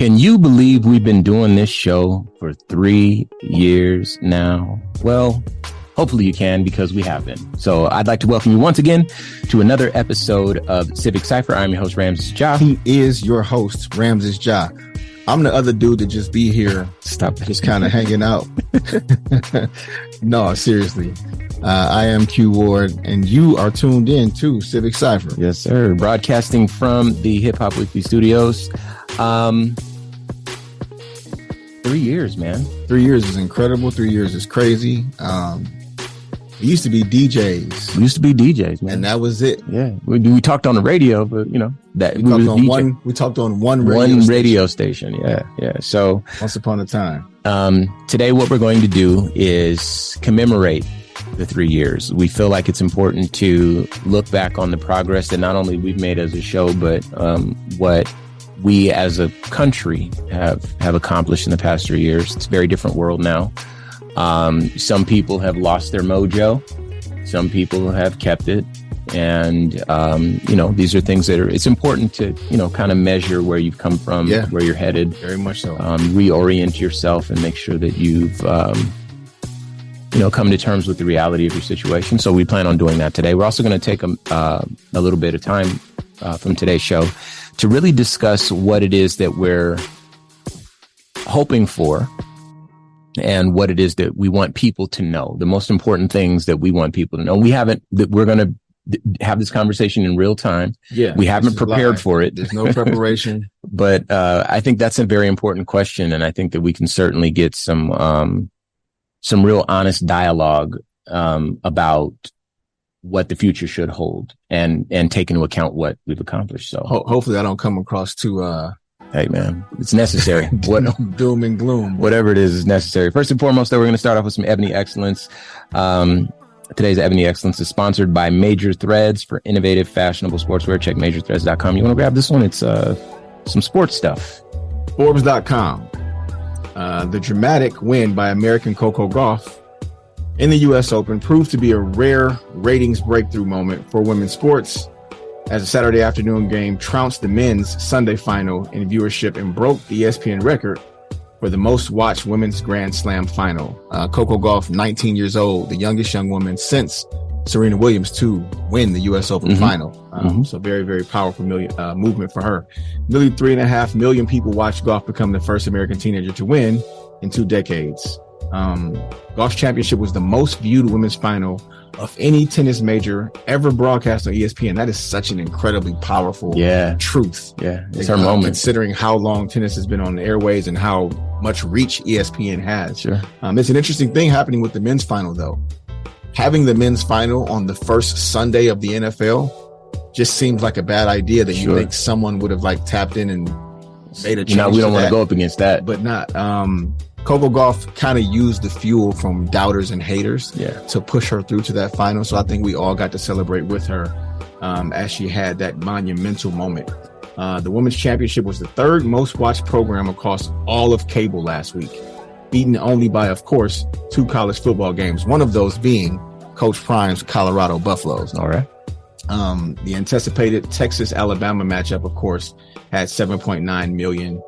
Can you believe we've been doing this show for 3 years now? Well, hopefully you can, because we have been. So I'd like to welcome you once again to another episode of Civic Cypher. I'm your host, Ramses Ja. He is your host, Ramses Ja. I'm the other dude that just be here. Stop it. Just kind of hanging out. No, seriously. I am Q Ward, and you are tuned in to Civic Cypher. Yes, sir. Broadcasting from the Hip Hop Weekly Studios. 3 years, man. 3 years is incredible. 3 years is crazy. We used to be DJs. We used to be DJs, man. And that was it. Yeah. We talked on the radio, but you know, that we talked on one radio station. Yeah. Yeah. So once upon a time. Today, what we're going to do is commemorate the 3 years. We feel like it's important to look back on the progress that not only we've made as a show, but what we as a country have accomplished in the past 3 years. It's a very different world now. Some people have lost their mojo. Some people have kept it. And, these are things that it's important to, kind of measure where you've come from, where you're headed. Very much so. Reorient yourself and make sure that you've, come to terms with the reality of your situation. So we plan on doing that today. We're also going to take a little bit of time from today's show to really discuss what it is that we're hoping for and what it is that we want people to know. The most important things that we want people to know. We're going to have this conversation in real time. Yeah. We haven't prepared for it. There's no preparation. But I think that's a very important question. And I think that we can certainly get some real honest dialogue about what the future should hold and take into account what we've accomplished. So hopefully I don't come across too hey man, it's necessary. Doom and gloom. Whatever it is necessary. First and foremost, though, we're going to start off with some Ebony Excellence. Today's Ebony Excellence is sponsored by Major Threads for innovative, fashionable sportswear. Check majorthreads.com. You want to grab this one? It's some sports stuff. Forbes.com. The dramatic win by American Coco Gauff in the U.S. Open proved to be a rare ratings breakthrough moment for women's sports, as the Saturday afternoon game trounced the men's Sunday final in viewership and broke the ESPN record for the most watched women's Grand Slam final. Coco Gauff, 19 years old, the youngest young woman since Serena Williams to win the U.S. Open final. So very, very powerful movement for her. Nearly 3.5 million people watched Gauff become the first American teenager to win in 2 decades. Gauff's championship was the most viewed women's final of any tennis major ever broadcast on ESPN. That is such an incredibly powerful truth. Yeah, it's her moment. Considering how long tennis has been on the airways and how much reach ESPN has. Sure. It's an interesting thing happening with the men's final, though. Having the men's final on the first Sunday of the NFL just seems like a bad idea that you think someone would have tapped in and made a change. Now we don't want to go up against that. But not. Coco Gauff kind of used the fuel from doubters and haters to push her through to that final. So I think we all got to celebrate with her as she had that monumental moment. The Women's Championship was the third most watched program across all of cable last week, beaten only by, of course, 2 college football games, one of those being Coach Prime's Colorado Buffaloes. All right. The anticipated Texas-Alabama matchup, of course, had 7.9 million.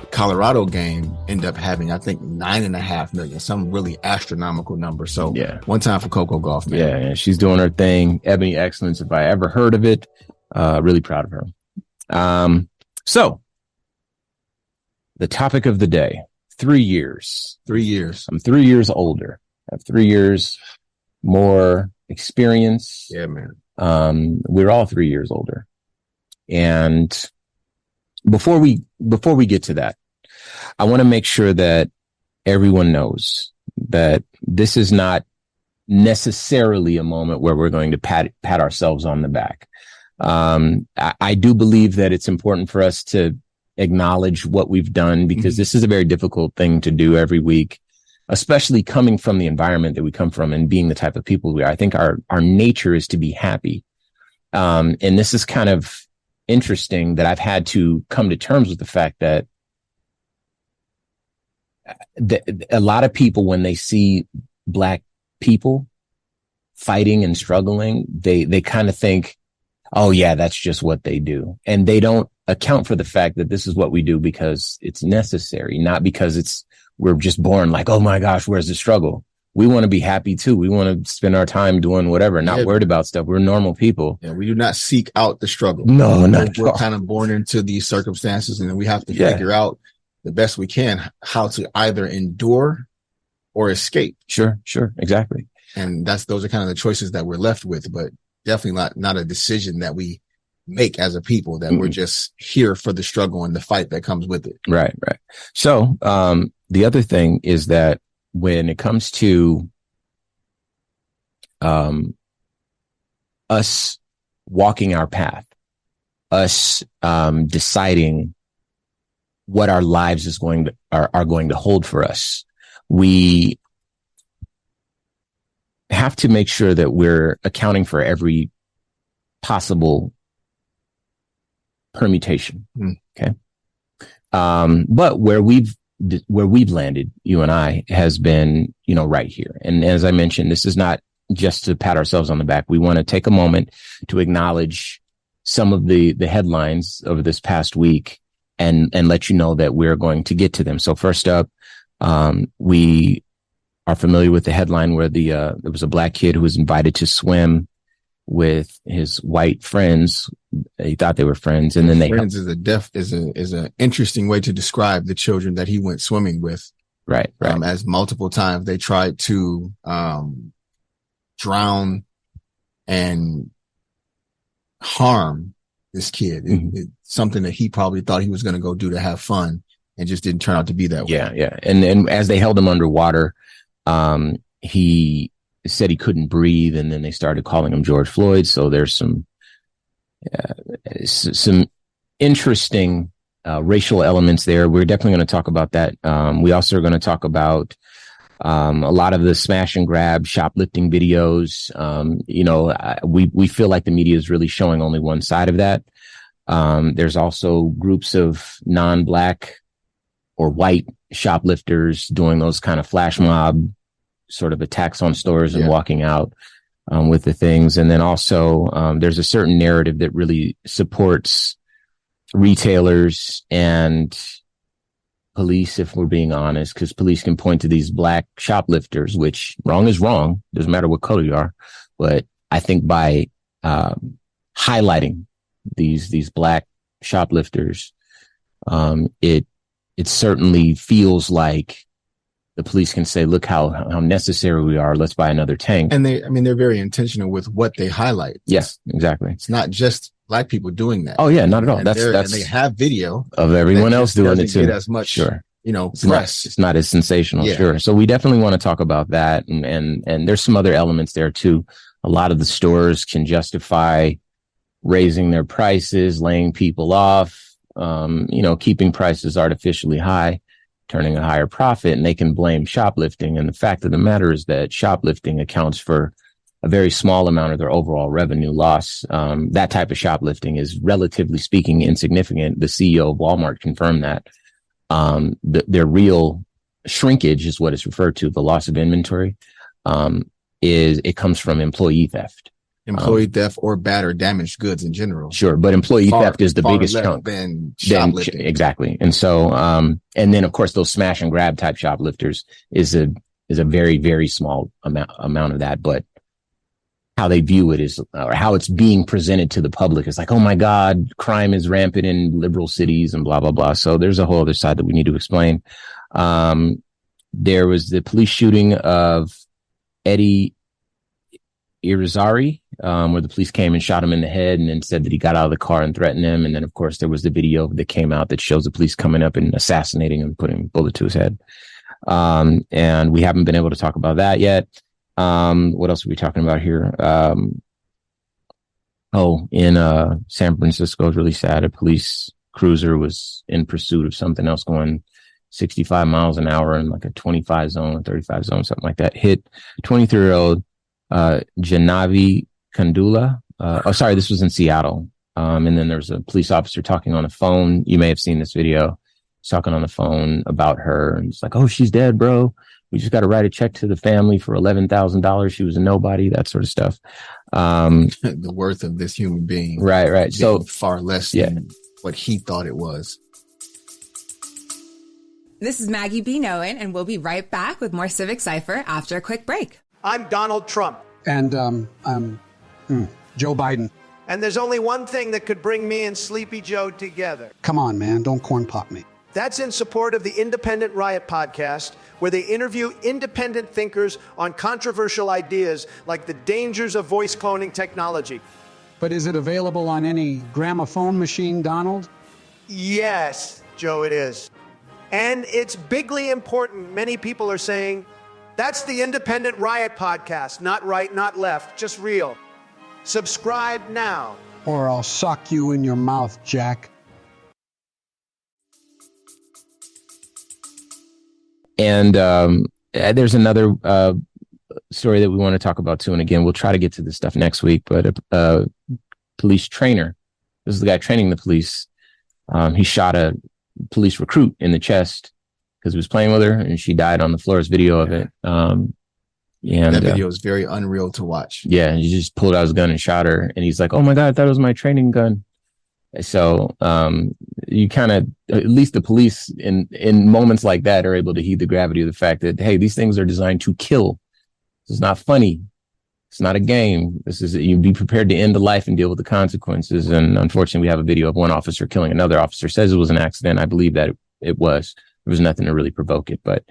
Colorado game ended up having, I think, 9.5 million, some really astronomical number. So one time for Coco Gauff, man. Yeah, she's doing her thing. Ebony Excellence, if I ever heard of it. Really proud of her. So the topic of the day, 3 years. 3 years. I'm 3 years older. I have 3 years more experience. Yeah, man. We're all 3 years older. And before we get to that, I want to make sure that everyone knows that this is not necessarily a moment where we're going to pat ourselves on the back. I do believe that it's important for us to acknowledge what we've done, because this is a very difficult thing to do every week, especially coming from the environment that we come from and being the type of people we are. I think our nature is to be happy. And this is kind of interesting that I've had to come to terms with the fact that a lot of people, when they see Black people fighting and struggling, they kind of think, oh yeah, that's just what they do. And they don't account for the fact that this is what we do because it's necessary, not because we're just born like, oh my gosh, where's the struggle? We want to be happy too. We want to spend our time doing whatever, not worried about stuff. We're normal people. Yeah, we do not seek out the struggle. No, not we're kind of born into these circumstances, and then we have to figure out the best we can how to either endure or escape. Sure, exactly. And those are kind of the choices that we're left with, but definitely not a decision that we make as a people, that we're just here for the struggle and the fight that comes with it. Right. So, the other thing is that when it comes to, us walking our path, us, deciding what our lives are going to hold for us, we have to make sure that we're accounting for every possible permutation. Okay. But where we've landed, you and I, has been, right here. And as I mentioned, this is not just to pat ourselves on the back. We want to take a moment to acknowledge some of the headlines over this past week and let you know that we're going to get to them. So first up, we are familiar with the headline where there was a black kid who was invited to swim with his white friends. He thought they were friends, and then friends is an interesting way to describe the children that he went swimming with. Right. As multiple times they tried to drown and harm this kid. It's something that he probably thought he was going to go do to have fun, and just didn't turn out to be that way. Yeah. And as they held him underwater, he said he couldn't breathe, and then they started calling him George Floyd. So there's some interesting racial elements there. We're definitely going to talk about that. We also are going to talk about a lot of the smash and grab shoplifting videos. We feel like the media is really showing only one side of that. There's also groups of non-black or white shoplifters doing those kind of flash mob sort of attacks on stores and walking out with the things. And then also there's a certain narrative that really supports retailers and police, if we're being honest, because police can point to these black shoplifters, which wrong is wrong. Doesn't matter what color you are. But I think by highlighting these black shoplifters, it certainly feels like the police can say, look how necessary we are. Let's buy another tank. And they're very intentional with what they highlight. Yes, exactly. It's not just black people doing that. Oh yeah, not at all. And they have video of everyone else doing it too. Get as much, press. It's not as sensational. Yeah. Sure. So we definitely want to talk about that. And there's some other elements there too. A lot of the stores can justify raising their prices, laying people off, keeping prices artificially high, turning a higher profit, and they can blame shoplifting. And the fact of the matter is that shoplifting accounts for a very small amount of their overall revenue loss. That type of shoplifting is, relatively speaking, insignificant. The CEO of Walmart confirmed that. Their real shrinkage is what is referred to, the loss of inventory, it comes from employee theft. Employee theft or bad or damaged goods in general. Sure. But employee theft is the biggest chunk. Than shoplifting. Exactly. And so, and then of course those smash and grab type shoplifters is a very, very small amount of that. But how they view it is, or how it's being presented to the public is like, oh my God, crime is rampant in liberal cities and blah, blah, blah. So there's a whole other side that we need to explain. There was the police shooting of Eddie Irizarry, where the police came and shot him in the head and then said that he got out of the car and threatened him. And then, of course, there was the video that came out that shows the police coming up and assassinating him, putting a bullet to his head. And we haven't been able to talk about that yet. What else are we talking about here? In San Francisco, it's really sad. A police cruiser was in pursuit of something else going 65 miles an hour in like a 25 zone, 35 zone, something like that. Hit 23-year-old Janavi Kandula. This was in Seattle. And then there's a police officer talking on the phone. You may have seen this video. He's talking on the phone about her. And he's like, oh, she's dead, bro. We just got to write a check to the family for $11,000. She was a nobody, that sort of stuff. The worth of this human being. Right. So far less than what he thought it was. This is Maggie B. Noen, and we'll be right back with more Civic Cypher after a quick break. I'm Donald Trump. And I'm Joe Biden. And there's only one thing that could bring me and Sleepy Joe together. Come on, man. Don't corn pop me. That's in support of the Independent Riot podcast, where they interview independent thinkers on controversial ideas like the dangers of voice cloning technology. But is it available on any gramophone machine, Donald? Yes, Joe, it is. And it's bigly important. Many people are saying, that's the Independent Riot podcast. Not right, not left, just real. Subscribe now. Or I'll sock you in your mouth, Jack. And there's another story that we want to talk about too. And again, we'll try to get to this stuff next week. But a police trainer, this is the guy training the police. He shot a police recruit in the chest because he was playing with her, and she died on the floor. There's video of it. And that video is very unreal to watch. Yeah, he just pulled out his gun and shot her. And he's like, "Oh my God, that was my training gun." So you kind of, at least the police in moments like that are able to heed the gravity of the fact that, hey, these things are designed to kill. This is not funny. It's not a game. This is, you be prepared to end a life and deal with the consequences. And unfortunately, we have a video of one officer killing another officer. Says it was an accident. I believe that it was. There was nothing to really provoke it, but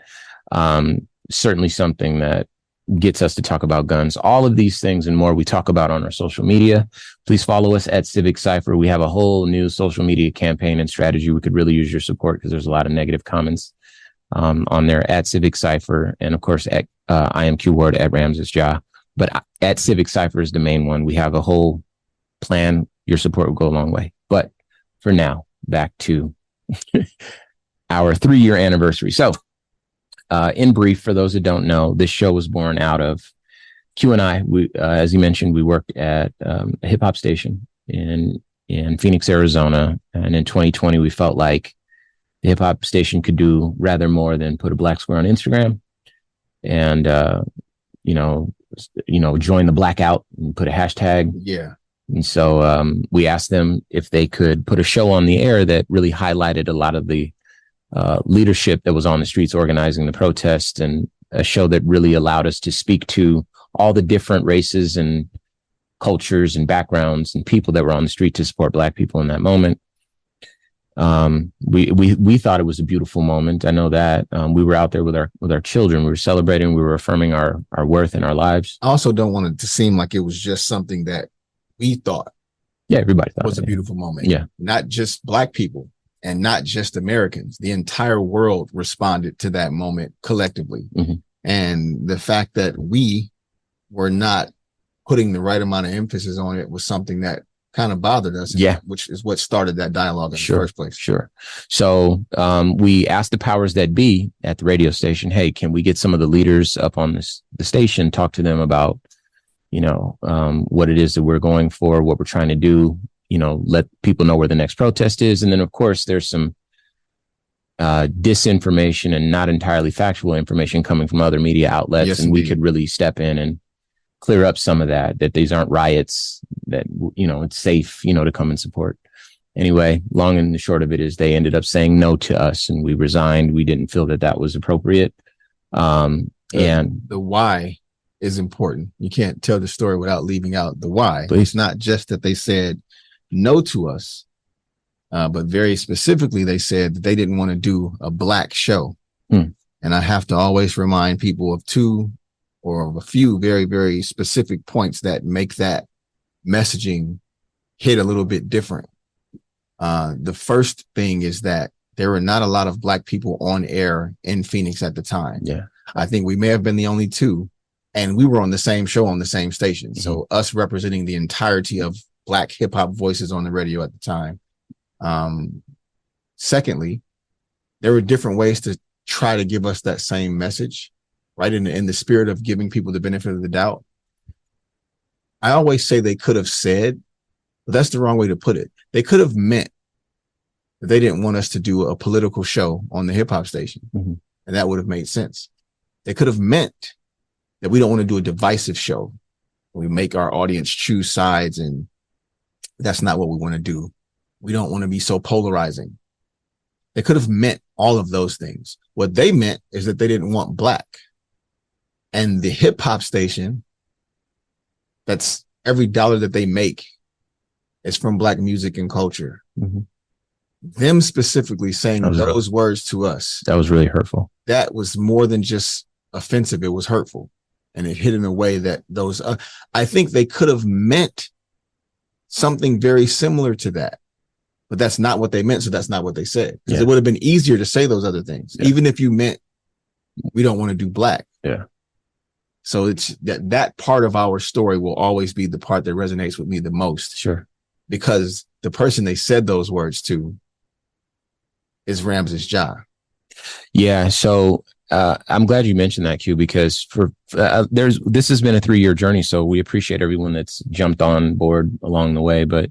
certainly something that gets us to talk about guns. All of these things and more we talk about on our social media. Please follow us at Civic Cypher. We have a whole new social media campaign and strategy. We could really use your support because there's a lot of negative comments on there at Civic Cypher. And of course, at IMQ Ward at Ramses Ja. But at Civic Cypher is the main one. We have a whole plan. Your support will go a long way. But for now, back to our 3-year anniversary. So, in brief, for those who don't know, this show was born out of Q and I. We, as you mentioned, we worked at a hip hop station in Phoenix, Arizona. And in 2020, we felt like the hip hop station could do rather more than put a black square on Instagram and, join the blackout and put a hashtag. Yeah. And so we asked them if they could put a show on the air that really highlighted a lot of the leadership that was on the streets organizing the protest, and a show that really allowed us to speak to all the different races and cultures and backgrounds and people that were on the street to support Black people in that moment. We thought it was a beautiful moment. I know that we were out there with our children. We were celebrating. We were affirming our worth in our lives. I also don't want it to seem like it was just something that we thought. Yeah, everybody thought was a beautiful moment. Yeah, not just Black people. And not just Americans, the entire world responded to that moment collectively. Mm-hmm. And the fact that we were not putting the right amount of emphasis on it was something that kind of bothered us. Yeah. Which is what started that dialogue in the first place. Sure. So we asked the powers that be at the radio station, hey, can we get some of the leaders up on the station, talk to them about, what it is that we're going for, what we're trying to do, let people know where the next protest is. And then, of course, there's some disinformation and not entirely factual information coming from other media outlets. Yes, and indeed. We could really step in and clear up some of that these aren't riots, that, it's safe, to come and support. Anyway, long and the short of it is they ended up saying no to us and we resigned. We didn't feel that was appropriate. And the why is important. You can't tell the story without leaving out the why. But it's not just that they said no to us, but very specifically, they said that they didn't want to do a Black show. And I have to always remind people of two or of a few very, very specific points that make that messaging hit a little bit different. The first thing is that there were not a lot of Black people on air in Phoenix at the time. Yeah, I think we may have been the only two, and we were on the same show on the same station. Mm-hmm. So us representing the entirety of Black hip hop voices on the radio at the time. Secondly, there were different ways to try to give us that same message, right? In the spirit of giving people the benefit of the doubt. I always say they could have said, but that's the wrong way to put it. They could have meant that they didn't want us to do a political show on the hip hop station. Mm-hmm. And that would have made sense. They could have meant that we don't want to do a divisive show. We make our audience choose sides, and that's not what we want to do. We don't want to be so polarizing. They could have meant all of those things. What they meant is that they didn't want black. And the hip hop station, that's every dollar that they make is from black music and culture. Mm-hmm. Them specifically saying those words to us. That was really hurtful. That was more than just offensive. It was hurtful. And it hit in a way that those, I think they could have meant something very similar to that, but that's not what they meant. So that's not what they said. Because it would have been easier to say those other things, even if you meant we don't want to do black. Yeah. So it's that part of our story will always be the part that resonates with me the most. Sure. Because the person they said those words to is Ramses Ja. Yeah. So I'm glad you mentioned that, Q, because this has been a 3-year journey. So we appreciate everyone that's jumped on board along the way. But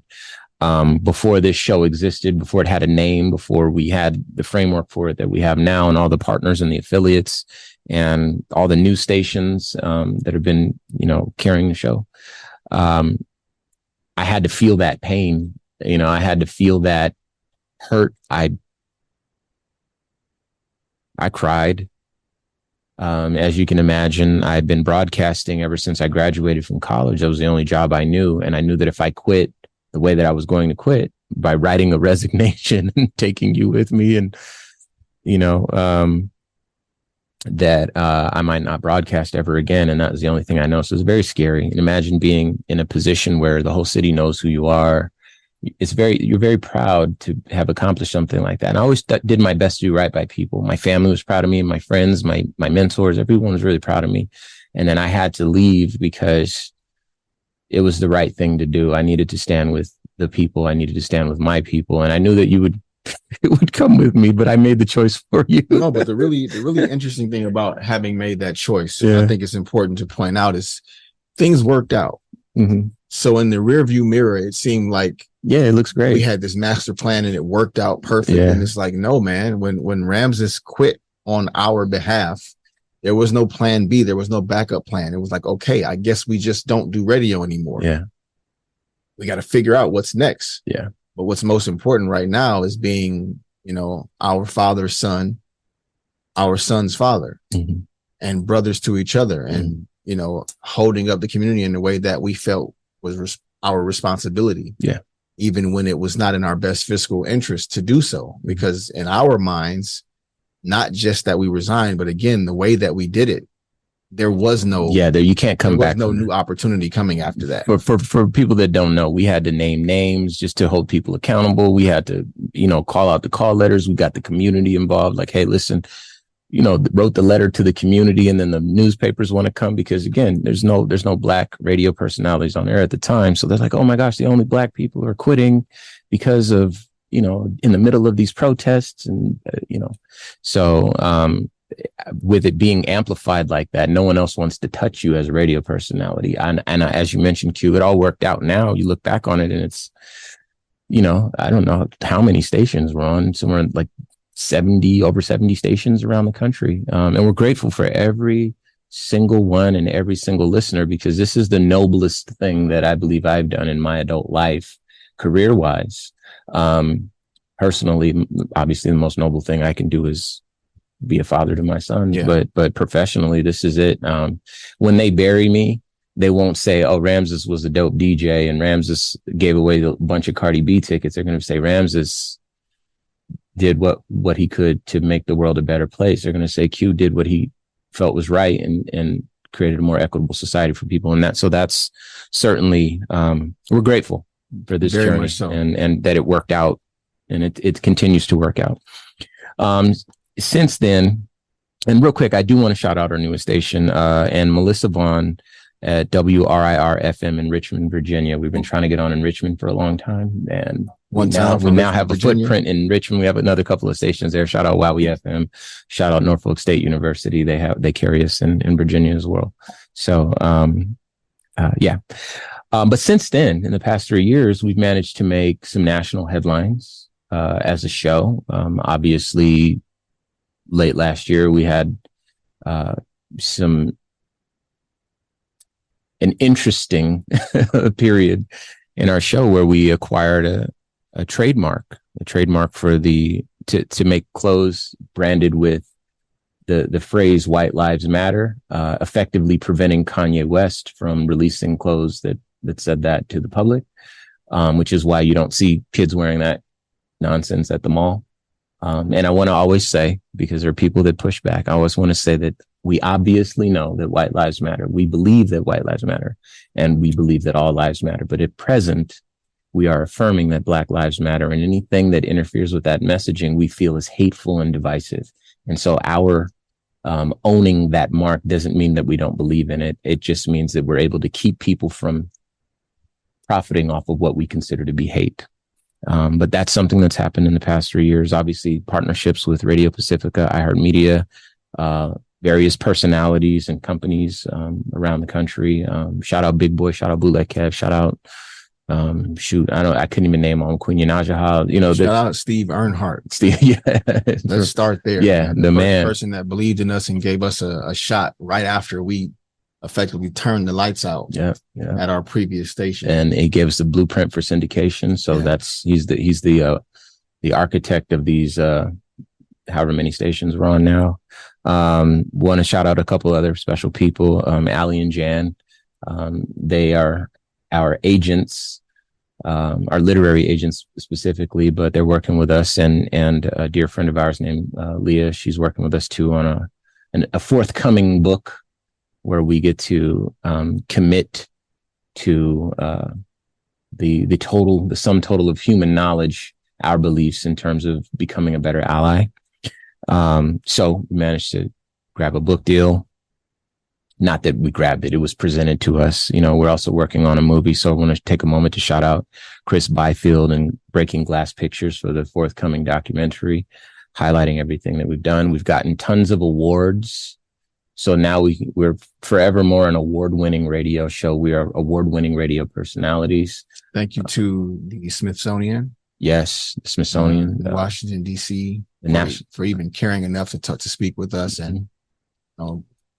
before this show existed, before it had a name, before we had the framework for it that we have now, and all the partners and the affiliates and all the news stations that have been, carrying the show, I had to feel that pain. I had to feel that hurt. I cried. As you can imagine, I'd been broadcasting ever since I graduated from college. That was the only job I knew. And I knew that if I quit the way that I was going to quit, by writing a resignation and taking you with me, and, that I might not broadcast ever again. And that was the only thing I know. So it's very scary. And imagine being in a position where the whole city knows who you are. You're very proud to have accomplished something like that. And I always did my best to do right by people. My family was proud of me, my friends, my mentors, everyone was really proud of me. And then I had to leave because it was the right thing to do. I needed to stand with the people. I needed to stand with my people. And I knew that it would come with me, but I made the choice for you. No, but the really interesting thing about having made that choice, I think it's important to point out, is things worked out. Mm-hmm. So in the rearview mirror, it seemed like, it looks great. We had this master plan and it worked out perfect. Yeah. And it's like, no, man, when Ramses quit on our behalf, there was no plan B. There was no backup plan. It was like, okay, I guess we just don't do radio anymore. Yeah. We got to figure out what's next. Yeah. But what's most important right now is being, our father's son, our son's father, mm-hmm. and brothers to each other, and, holding up the community in the way that we felt was our responsibility. Yeah. Even when it was not in our best fiscal interest to do so, because in our minds, not just that we resigned, but again, the way that we did it, there was no, you can't come back. No new opportunity coming after that. For people that don't know, we had to name names just to hold people accountable. We had to, call out the call letters. We got the community involved. Like, hey, listen, wrote the letter to the community, and then the newspapers want to come because, again, there's no black radio personalities on air at the time. So they're like, oh my gosh, the only black people are quitting because of, in the middle of these protests. And, so, with it being amplified like that, no one else wants to touch you as a radio personality. And as you mentioned, Q, it all worked out. Now you look back on it and it's, I don't know how many stations we're on, somewhere like over 70 stations around the country. And we're grateful for every single one and every single listener, because this is the noblest thing that I believe I've done in my adult life, career wise. Personally, obviously the most noble thing I can do is be a father to my son, but professionally, this is it. When they bury me, they won't say, oh, Ramses was a dope DJ and Ramses gave away a bunch of Cardi B tickets. They're going to say Ramses did what he could to make the world a better place. They're going to say Q did what he felt was right and created a more equitable society for people. And that's certainly, we're grateful for this Very journey much so. and that it worked out, and it continues to work out. Since then, and real quick, I do want to shout out our newest station, and Melissa Vaughn at WRIR FM in Richmond, Virginia. We've been trying to get on in Richmond for a long time, and we now have a footprint in Richmond. We have another couple of stations there. Shout out Wowie FM. Shout out Norfolk State University. They carry us in Virginia as well. So, but since then, in the past 3 years, we've managed to make some national headlines as a show. Obviously, late last year, we had some an interesting period in our show where we acquired a trademark for to make clothes branded with the phrase "White Lives Matter," effectively preventing Kanye West from releasing clothes that said that to the public, which is why you don't see kids wearing that nonsense at the mall. And I want to always say, because there are people that push back, I always want to say that we obviously know that white lives matter. We believe that white lives matter, and we believe that all lives matter. But at present, we are affirming that Black lives matter, and anything that interferes with that messaging we feel is hateful and divisive. And so our owning that mark doesn't mean that we don't believe in it. It just means that we're able to keep people from profiting off of what we consider to be hate. But that's something that's happened in the past 3 years. Obviously, partnerships with Radio Pacifica, iHeartMedia, various personalities and companies around the country. Shout out Big Boy, shout out Bootleg Kev, shout out I couldn't even name them. Queen Najah, shout out Steve Earnhardt. Steve, yeah. Let's start there. Yeah, the man, person that believed in us and gave us a shot right after we effectively turned the lights out at our previous station, and it gave us the blueprint for syndication. So he's the architect of these however many stations we're on now. Want to shout out a couple other special people, Ali and Jan. They are our agents, our literary agents specifically, but they're working with us, and a dear friend of ours named Leah. She's working with us too on a forthcoming book where we get to commit to the sum total of human knowledge, our beliefs in terms of becoming a better ally. So we managed to grab a book deal. Not that we grabbed it, it was presented to us. We're also working on a movie. So I want to take a moment to shout out Chris Byfield and Breaking Glass Pictures for the forthcoming documentary, highlighting everything that we've done. We've gotten tons of awards. So now we're forevermore an award-winning radio show. We are award-winning radio personalities. Thank you to the Smithsonian. Yes, the Smithsonian, Washington D.C. for even caring enough to speak with us, and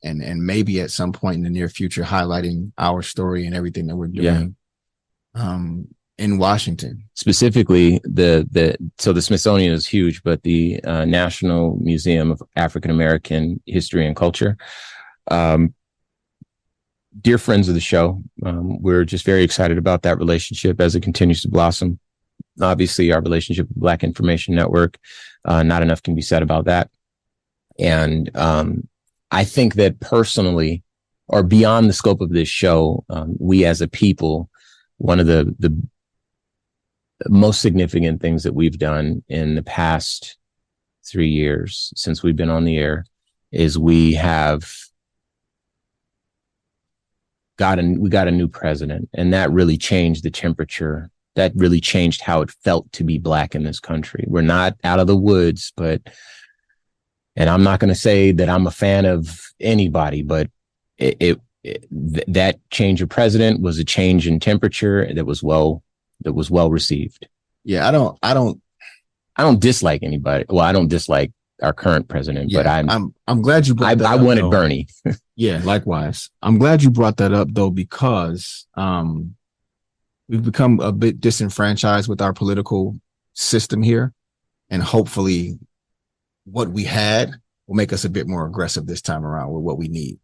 and maybe at some point in the near future highlighting our story and everything that we're doing in Washington. Specifically, so the Smithsonian is huge, but the National Museum of African American History and Culture, dear friends of the show, we're just very excited about that relationship as it continues to blossom. Obviously, our relationship with Black Information Network, not enough can be said about that. And I think that personally, or beyond the scope of this show, we as a people, one of the most significant things that we've done in the past 3 years since we've been on the air is we got a new president, and that really changed the temperature. That really changed how it felt to be Black in this country. We're not out of the woods, and I'm not going to say that I'm a fan of anybody, but that change of president was a change in temperature that was well received. Yeah, I don't dislike anybody. Well, I don't dislike our current president, but I'm glad you brought that up. I wanted Bernie. Yeah, likewise. I'm glad you brought that up though, because we've become a bit disenfranchised with our political system here, and hopefully what we had will make us a bit more aggressive this time around with what we need.